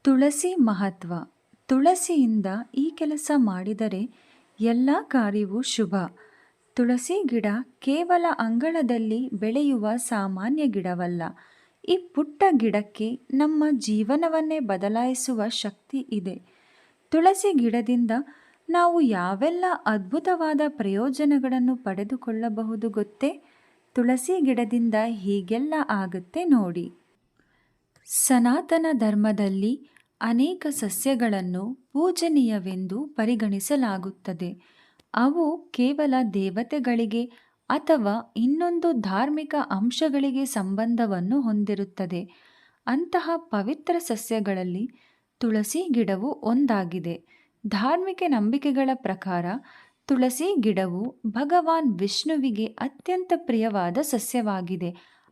ತುಳಸಿ ಮಹತ್ವ. ತುಳಸಿಯಿಂದ ಈ ಕೆಲಸ ಮಾಡಿದರೆ ಎಲ್ಲ ಕಾರ್ಯವೂ ಶುಭ. ತುಳಸಿ ಗಿಡ ಕೇವಲ ಅಂಗಳದಲ್ಲಿ ಬೆಳೆಯುವ ಸಾಮಾನ್ಯ ಗಿಡವಲ್ಲ. ಈ ಪುಟ್ಟ ಗಿಡಕ್ಕೆ ನಮ್ಮ ಜೀವನವನ್ನೇ ಬದಲಾಯಿಸುವ ಶಕ್ತಿ ಇದೆ. ತುಳಸಿ ಗಿಡದಿಂದ ನಾವು ಯಾವೆಲ್ಲ ಅದ್ಭುತವಾದ ಪ್ರಯೋಜನಗಳನ್ನು ಪಡೆದುಕೊಳ್ಳಬಹುದು ಗೊತ್ತೇ? ತುಳಸಿ ಗಿಡದಿಂದ ಹೀಗೆಲ್ಲ ಆಗುತ್ತೆ ನೋಡಿ. ಸನಾತನ ಧರ್ಮದಲ್ಲಿ ಅನೇಕ ಸಸ್ಯಗಳನ್ನು ಪೂಜನೀಯವೆಂದು ಪರಿಗಣಿಸಲಾಗುತ್ತದೆ. ಅವು ಕೇವಲ ದೇವತೆಗಳಿಗೆ ಅಥವಾ ಇನ್ನೊಂದು ಧಾರ್ಮಿಕ ಅಂಶಗಳಿಗೆ ಸಂಬಂಧವನ್ನು ಹೊಂದಿರುತ್ತದೆ. ಅಂತಹ ಪವಿತ್ರ ಸಸ್ಯಗಳಲ್ಲಿ ತುಳಸಿ ಗಿಡವು ಒಂದಾಗಿದೆ. ಧಾರ್ಮಿಕ ನಂಬಿಕೆಗಳ ಪ್ರಕಾರ ತುಳಸಿ ಗಿಡವು ಭಗವಾನ್ ವಿಷ್ಣುವಿಗೆ ಅತ್ಯಂತ ಪ್ರಿಯವಾದ ಸಸ್ಯವಾಗಿದೆ.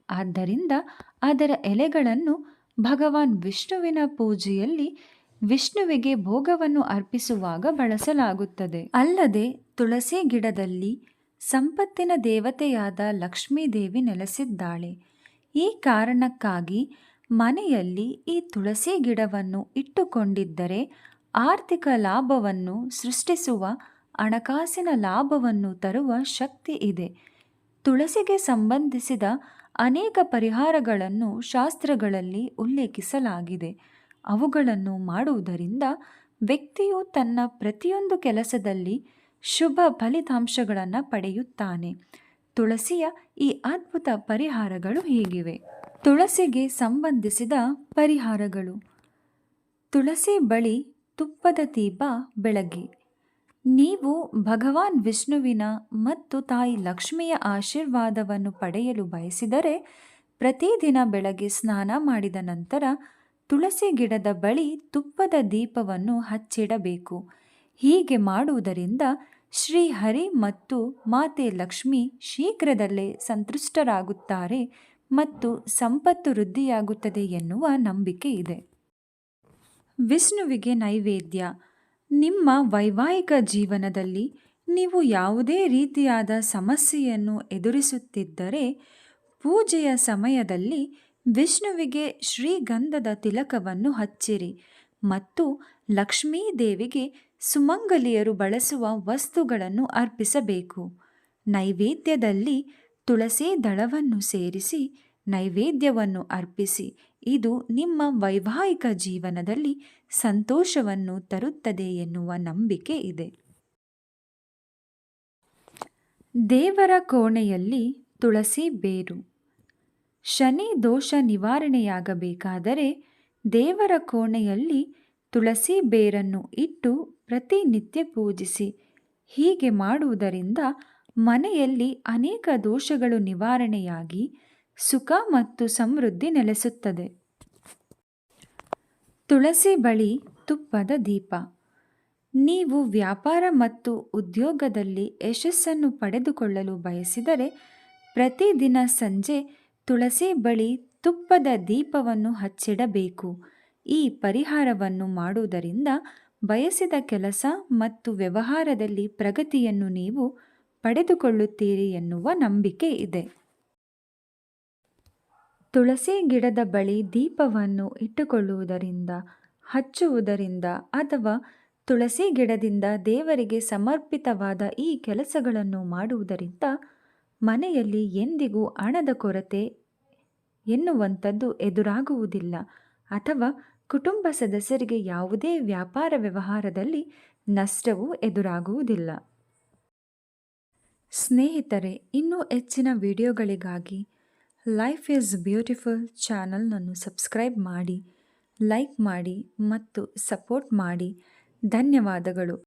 ಆದ್ದರಿಂದ ಅದರ ಎಲೆಗಳನ್ನು ಭಗವಾನ್ ವಿಷ್ಣುವಿನ ಪೂಜೆಯಲ್ಲಿ ವಿಷ್ಣುವಿಗೆ ಭೋಗವನ್ನು ಅರ್ಪಿಸುವಾಗ ಬಳಸಲಾಗುತ್ತದೆ. ಅಲ್ಲದೆ ತುಳಸಿ ಗಿಡದಲ್ಲಿ ಸಂಪತ್ತಿನ ದೇವತೆಯಾದ ಲಕ್ಷ್ಮೀದೇವಿ ನೆಲೆಸಿದ್ದಾಳೆ. ಈ ಕಾರಣಕ್ಕಾಗಿ ಮನೆಯಲ್ಲಿ ಈ ತುಳಸಿ ಗಿಡವನ್ನು ಇಟ್ಟುಕೊಂಡಿದ್ದರೆ ಆರ್ಥಿಕ ಲಾಭವನ್ನು ಸೃಷ್ಟಿಸುವ, ಹಣಕಾಸಿನ ಲಾಭವನ್ನು ತರುವ ಶಕ್ತಿ ಇದೆ. ತುಳಸಿಗೆ ಸಂಬಂಧಿಸಿದ ಅನೇಕ ಪರಿಹಾರಗಳನ್ನು ಶಾಸ್ತ್ರಗಳಲ್ಲಿ ಉಲ್ಲೇಖಿಸಲಾಗಿದೆ. ಅವುಗಳನ್ನು ಮಾಡುವುದರಿಂದ ವ್ಯಕ್ತಿಯು ತನ್ನ ಪ್ರತಿಯೊಂದು ಕೆಲಸದಲ್ಲಿ ಶುಭ ಫಲಿತಾಂಶಗಳನ್ನು ಪಡೆಯುತ್ತಾನೆ. ತುಳಸಿಯ ಈ ಅದ್ಭುತ ಪರಿಹಾರಗಳು ಹೀಗಿವೆ. ತುಳಸಿಗೆ ಸಂಬಂಧಿಸಿದ ಪರಿಹಾರಗಳು. ತುಳಸಿ ಬಳಿ ತುಪ್ಪದ ದೀಪ ಬೆಳಗಿ. ನೀವು ಭಗವಾನ್ ವಿಷ್ಣುವಿನ ಮತ್ತು ತಾಯಿ ಲಕ್ಷ್ಮಿಯ ಆಶೀರ್ವಾದವನ್ನು ಪಡೆಯಲು ಬಯಸಿದರೆ ಪ್ರತಿದಿನ ಬೆಳಗ್ಗೆ ಸ್ನಾನ ಮಾಡಿದ ನಂತರ ತುಳಸಿ ಗಿಡದ ಬಳಿ ತುಪ್ಪದ ದೀಪವನ್ನು ಹಚ್ಚಿಡಬೇಕು. ಹೀಗೆ ಮಾಡುವುದರಿಂದ ಶ್ರೀಹರಿ ಮತ್ತು ಮಾತೆ ಲಕ್ಷ್ಮಿ ಶೀಘ್ರದಲ್ಲೇ ಸಂತುಷ್ಟರಾಗುತ್ತಾರೆ ಮತ್ತು ಸಂಪತ್ತು ವೃದ್ಧಿಯಾಗುತ್ತದೆ ಎನ್ನುವ ನಂಬಿಕೆ ಇದೆ. ವಿಷ್ಣುವಿಗೆ ನೈವೇದ್ಯ. ನಿಮ್ಮ ವೈವಾಹಿಕ ಜೀವನದಲ್ಲಿ ನೀವು ಯಾವುದೇ ರೀತಿಯಾದ ಸಮಸ್ಯೆಯನ್ನು ಎದುರಿಸುತ್ತಿದ್ದರೆ ಪೂಜೆಯ ಸಮಯದಲ್ಲಿ ವಿಷ್ಣುವಿಗೆ ಶ್ರೀಗಂಧದ ತಿಲಕವನ್ನು ಹಚ್ಚಿರಿ ಮತ್ತು ಲಕ್ಷ್ಮೀ ದೇವಿಗೆ ಸುಮಂಗಲಿಯರು ಬಳಸುವ ವಸ್ತುಗಳನ್ನು ಅರ್ಪಿಸಬೇಕು. ನೈವೇದ್ಯದಲ್ಲಿ ತುಳಸಿ ದಳವನ್ನು ಸೇರಿಸಿ ನೈವೇದ್ಯವನ್ನು ಅರ್ಪಿಸಿ. ಇದು ನಿಮ್ಮ ವೈವಾಹಿಕ ಜೀವನದಲ್ಲಿ ಸಂತೋಷವನ್ನು ತರುತ್ತದೆ ಎನ್ನುವ ನಂಬಿಕೆ ಇದೆ. ದೇವರ ಕೋಣೆಯಲ್ಲಿ ತುಳಸಿ ಬೇರು. ಶನಿ ದೋಷ ನಿವಾರಣೆಯಾಗಬೇಕಾದರೆ ದೇವರ ಕೋಣೆಯಲ್ಲಿ ತುಳಸಿ ಬೇರನ್ನು ಇಟ್ಟು ಪ್ರತಿನಿತ್ಯ ಪೂಜಿಸಿ. ಹೀಗೆ ಮಾಡುವುದರಿಂದ ಮನೆಯಲ್ಲಿ ಅನೇಕ ದೋಷಗಳು ನಿವಾರಣೆಯಾಗಿ ಸುಖ ಮತ್ತು ಸಮೃದ್ಧಿ ನೆಲೆಸುತ್ತದೆ. ತುಳಸಿ ಬಳಿ ತುಪ್ಪದ ದೀಪ. ನೀವು ವ್ಯಾಪಾರ ಮತ್ತು ಉದ್ಯೋಗದಲ್ಲಿ ಯಶಸ್ಸನ್ನು ಪಡೆದುಕೊಳ್ಳಲು ಬಯಸಿದರೆ ಪ್ರತಿದಿನ ಸಂಜೆ ತುಳಸಿ ಬಳಿ ತುಪ್ಪದ ದೀಪವನ್ನು ಹಚ್ಚಿಡಬೇಕು. ಈ ಪರಿಹಾರವನ್ನು ಮಾಡುವುದರಿಂದ ಬಯಸಿದ ಕೆಲಸ ಮತ್ತು ವ್ಯವಹಾರದಲ್ಲಿ ಪ್ರಗತಿಯನ್ನು ನೀವು ಪಡೆದುಕೊಳ್ಳುತ್ತೀರಿ ಎನ್ನುವ ನಂಬಿಕೆ ಇದೆ. ತುಳಸಿ ಗಿಡದ ಬಳಿ ದೀಪವನ್ನು ಇಟ್ಟುಕೊಳ್ಳುವುದರಿಂದ, ಹಚ್ಚುವುದರಿಂದ ಅಥವಾ ತುಳಸಿ ಗಿಡದಿಂದ ದೇವರಿಗೆ ಸಮರ್ಪಿತವಾದ ಈ ಕೆಲಸಗಳನ್ನು ಮಾಡುವುದರಿಂದ ಮನೆಯಲ್ಲಿ ಎಂದಿಗೂ ಹಣದ ಕೊರತೆ ಎನ್ನುವಂಥದ್ದು ಎದುರಾಗುವುದಿಲ್ಲ ಅಥವಾ ಕುಟುಂಬ ಸದಸ್ಯರಿಗೆ ಯಾವುದೇ ವ್ಯಾಪಾರ ವ್ಯವಹಾರದಲ್ಲಿ ನಷ್ಟವೂ ಎದುರಾಗುವುದಿಲ್ಲ. ಸ್ನೇಹಿತರೆ, ಇನ್ನೂ ಹೆಚ್ಚಿನ ವಿಡಿಯೋಗಳಿಗಾಗಿ ಲೈಫ್ ಈಸ್ ಬ್ಯೂಟಿಫುಲ್ ಚಾನಲ್ನನ್ನು ಸಬ್ಸ್ಕ್ರೈಬ್ ಮಾಡಿ, ಲೈಕ್ ಮಾಡಿ ಮತ್ತು ಸಪೋರ್ಟ್ ಮಾಡಿ. ಧನ್ಯವಾದಗಳು.